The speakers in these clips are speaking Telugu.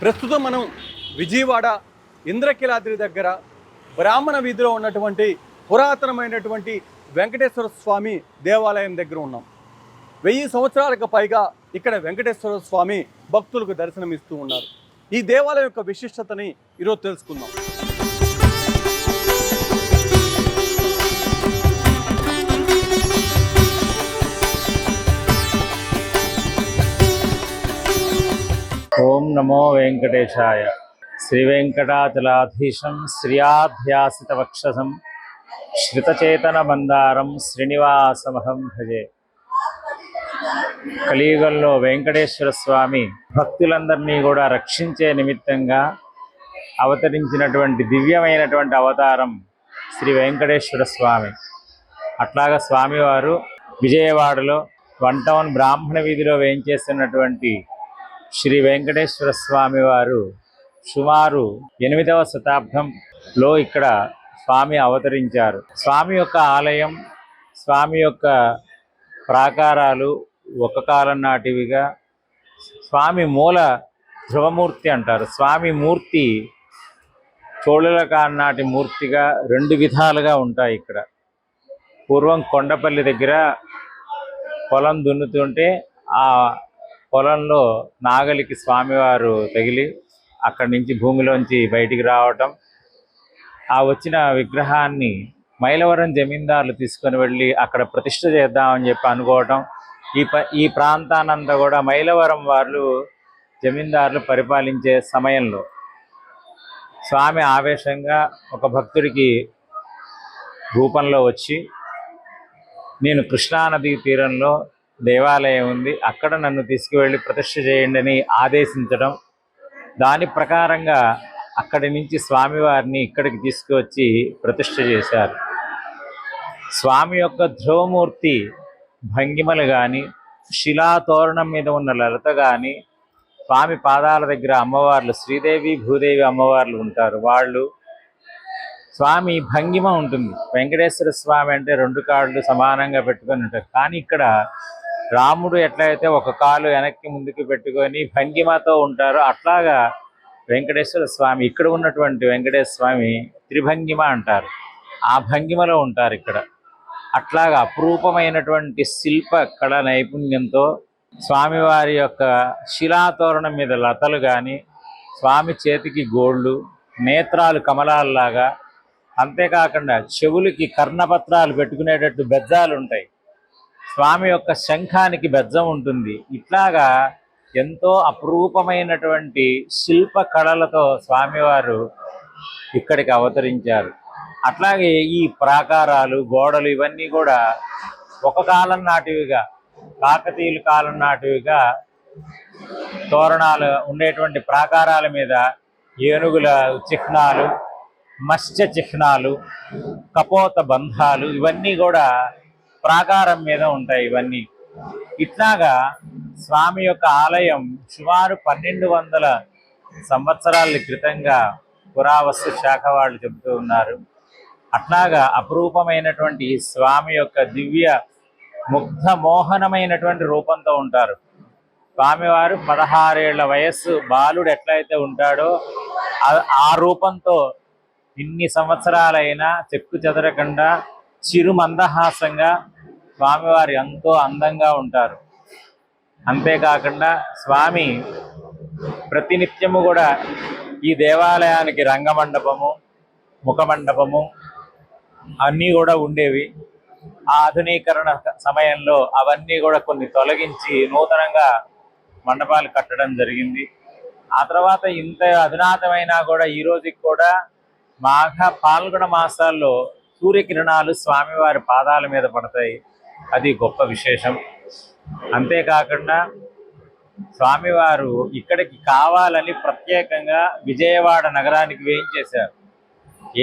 ప్రస్తుతం మనం విజయవాడ ఇంద్రకీలాద్రి దగ్గర బ్రాహ్మణ వీధిలో ఉన్నటువంటి పురాతనమైనటువంటి వెంకటేశ్వర స్వామి దేవాలయం దగ్గర ఉన్నాం. 1000 సంవత్సరాలకు పైగా ఇక్కడ వెంకటేశ్వర స్వామి భక్తులకు దర్శనమిస్తూ ఉన్నారు. ఈ దేవాలయం యొక్క విశిష్టతని ఈరోజు తెలుసుకుందాం. ఓం నమో వెంకటేశాయ. శ్రీ వెంకటాచలాధీశం శ్రియాధ్యాసిత వక్షసం శ్రితచేతన మందారం శ్రీనివాసమహం భజే. కలియుగంలో వెంకటేశ్వర స్వామి భక్తులందరినీ కూడా రక్షించే నిమిత్తంగా అవతరించినటువంటి దివ్యమైనటువంటి అవతారం శ్రీ వెంకటేశ్వర స్వామి. అట్లాగా స్వామివారు విజయవాడలో 1 టౌన్ బ్రాహ్మణ వీధిలో వేయించేస్తున్నటువంటి శ్రీ వెంకటేశ్వర స్వామి వారు సుమారు 8వ శతాబ్దంలో ఇక్కడ స్వామి అవతరించారు. స్వామి యొక్క ఆలయం, స్వామి యొక్క ప్రాకారాలు ఒక కాలం నాటివిగా, స్వామి మూల ధ్రువమూర్తి అంటారు. స్వామి మూర్తి చోళుల కాలం నాటి మూర్తిగా 2 విధాలుగా ఉంటాయి. ఇక్కడ పూర్వం కొండపల్లి దగ్గర పొలం దున్నుతుంటే ఆ పొలంలో నాగలికి స్వామివారు తగిలి అక్కడి నుంచి భూమిలోంచి బయటికి రావటం, ఆ వచ్చిన విగ్రహాన్ని మైలవరం జమీందారులు తీసుకొని వెళ్ళి అక్కడ ప్రతిష్ఠ చేద్దామని చెప్పి అనుకోవటం. ఈ ప్రాంతానంతా కూడా మైలవరం వాళ్ళు జమీందారులు పరిపాలించే సమయంలో స్వామి ఆవేశంగా ఒక భక్తుడికి రూపంలో వచ్చి, నేను కృష్ణానది తీరంలో దేవాలయం ఉంది, అక్కడ నన్ను తీసుకువెళ్ళి ప్రతిష్ఠ చేయండి అని ఆదేశించడం. దాని ప్రకారంగా అక్కడి నుంచి స్వామివారిని ఇక్కడికి తీసుకువచ్చి ప్రతిష్ఠ చేశారు. స్వామి యొక్క ధ్రువమూర్తి భంగిమలు కానీ, శిలాతోరణం మీద ఉన్న లలిత కానీ, స్వామి పాదాల దగ్గర అమ్మవార్లు శ్రీదేవి భూదేవి అమ్మవార్లు ఉంటారు. వాళ్ళు స్వామి భంగిమ ఉంటుంది. వెంకటేశ్వర స్వామి అంటే 2 కాళ్ళు సమానంగా పెట్టుకొని ఉంటారు. కానీ ఇక్కడ రాముడు ఎట్లయితే ఒక కాలు వెనక్కి ముందుకు పెట్టుకొని భంగిమతో ఉంటారో అట్లాగా వెంకటేశ్వర స్వామి, ఇక్కడ ఉన్నటువంటి వెంకటేశ్వర స్వామి త్రిభంగిమ అంటారు. ఆ భంగిమలో ఉంటారు ఇక్కడ. అట్లాగా అపురూపమైనటువంటి శిల్ప కళ నైపుణ్యంతో స్వామివారి యొక్క శిలాతోరణం మీద లతలు కానీ, స్వామి చేతికి గోళ్ళు, నేత్రాలు కమలాల్లాగా, అంతేకాకుండా చెవులకి కర్ణపత్రాలు పెట్టుకునేటట్టు బెజ్జాలు ఉంటాయి. స్వామి యొక్క శంఖానికి బెజ్జం ఉంటుంది. ఇట్లాగా ఎంతో అపురూపమైనటువంటి శిల్ప కళలతో స్వామివారు ఇక్కడికి అవతరించారు. అట్లాగే ఈ ప్రాకారాలు, గోడలు ఇవన్నీ కూడా ఒక కాలం నాటివిగా, కాకతీయుల కాలం నాటివిగా తోరణాలు ఉండేటువంటి ప్రాకారాల మీద ఏనుగుల చిహ్నాలు, మత్స్య చిహ్నాలు, కపోత బంధాలు ఇవన్నీ కూడా ప్రాకారం మీద ఉంటాయి. ఇవన్నీ ఇట్లాగా స్వామి యొక్క ఆలయం సుమారు 1200 సంవత్సరాల క్రితంగా పురావస్తు శాఖ వాళ్ళు చెబుతూ ఉన్నారు. అట్లాగా అపురూపమైనటువంటి స్వామి యొక్క దివ్య ముగ్ధ మోహనమైనటువంటి రూపంతో ఉంటారు. స్వామివారు 16 ఏళ్ల వయస్సు బాలుడు ఎట్లయితే ఉంటాడో ఆ రూపంతో ఇన్ని సంవత్సరాలైనా చెక్కు చెదరకుండా చిరు మందహాసంగా స్వామివారు ఎంతో అందంగా ఉంటారు. అంతేకాకుండా స్వామి ప్రతినిత్యము కూడా ఈ దేవాలయానికి రంగమండపము, ముఖమండపము అన్నీ కూడా ఉండేవి. ఆధునీకరణ సమయంలో అవన్నీ కూడా కొన్ని తొలగించి నూతనంగా మండపాలు కట్టడం జరిగింది. ఆ తర్వాత ఇంత అధునాతమైనా కూడా ఈ రోజుకి కూడా మాఘ పాల్గొన మాసాల్లో సూర్యకిరణాలు స్వామివారి పాదాల మీద పడతాయి. అది గొప్ప విశేషం. అంతేకాకుండా స్వామివారు ఇక్కడికి కావాలని ప్రత్యేకంగా విజయవాడ నగరానికి వేయించేశారు.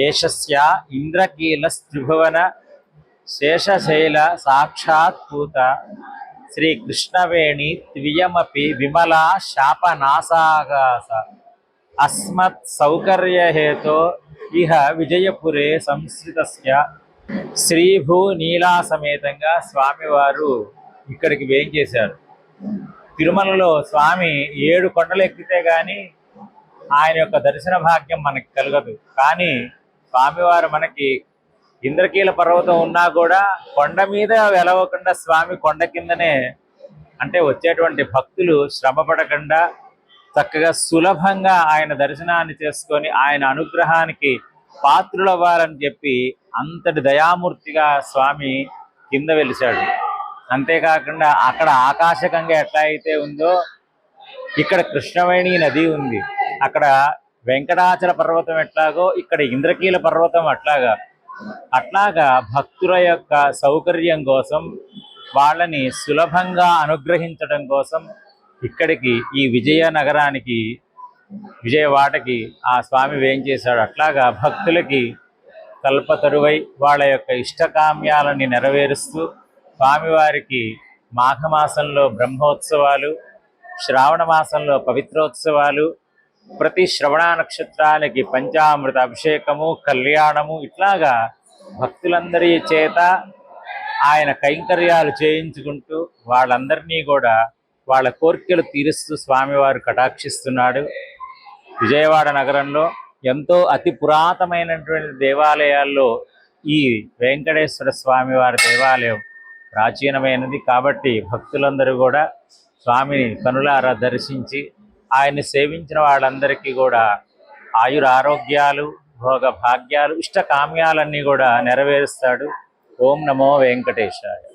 ఏషస్య ఇంద్రకీల త్రిభువన శేషశైల సాక్షాత్ పూత శ్రీ కృష్ణవేణి త్వియమపి విమలా శాపనాసాగాస అస్మత్ సౌకర్యహేతో ఇహ విజయపురే సంస్కృతస్య. శ్రీభూ నీలా సమేతంగా స్వామివారు ఇక్కడికి వేయించేశారు. తిరుమలలో స్వామి 7 కొండలు ఎక్కితే కానీ ఆయన యొక్క దర్శన భాగ్యం మనకి కలగదు. కానీ స్వామివారు మనకి ఇంద్రకీల పర్వతం ఉన్నా కూడా కొండ మీద వెలవకుండా స్వామి కొండ కిందనే, అంటే వచ్చేటువంటి భక్తులు శ్రమ పడకుండా చక్కగా సులభంగా ఆయన దర్శనాన్ని చేసుకొని ఆయన అనుగ్రహానికి పాత్రులవ్వాలని చెప్పి అంతటి దయామూర్తిగా స్వామి కింద వెలిశాడు. అంతేకాకుండా అక్కడ ఆకాశగంగా ఎట్లా అయితే ఉందో ఇక్కడ కృష్ణవేణి నది ఉంది, అక్కడ వెంకటాచల పర్వతం ఎట్లాగో ఇక్కడ ఇంద్రకీల పర్వతం అట్లాగా భక్తుల యొక్క సౌకర్యం కోసం, వాళ్ళని సులభంగా అనుగ్రహించడం కోసం ఇక్కడికి ఈ విజయనగరానికి, విజయవాడకి ఆ స్వామి వేంచేశాడు. అట్లాగా భక్తులకి కల్పతరువై వాళ్ళ యొక్క ఇష్టకామ్యాలని నెరవేరుస్తూ స్వామివారికి మాఘమాసంలో బ్రహ్మోత్సవాలు, శ్రావణ మాసంలో పవిత్రోత్సవాలు, ప్రతి శ్రవణ నక్షత్రానికి పంచామృత అభిషేకము, కళ్యాణము, ఇట్లాగా భక్తులందరి చేత ఆయన కైంకర్యాలు చేయించుకుంటూ వాళ్ళందరినీ కూడా వాళ్ళ కోరికలు తీరుస్తూ స్వామివారు కటాక్షిస్తున్నాడు. విజయవాడ నగరంలో ఎంతో అతి పురాతనమైనటువంటి దేవాలయాల్లో ఈ వెంకటేశ్వర స్వామివారి దేవాలయం ప్రాచీనమైనది. కాబట్టి భక్తులందరూ కూడా స్వామిని కనులారా దర్శించి ఆయన్ని సేవించిన వాళ్ళందరికీ కూడా ఆయురారోగ్యాలు, భోగ భాగ్యాలు, ఇష్టకామ్యాలన్నీ కూడా నెరవేరుస్తాడు. ఓం నమో వెంకటేశాయ.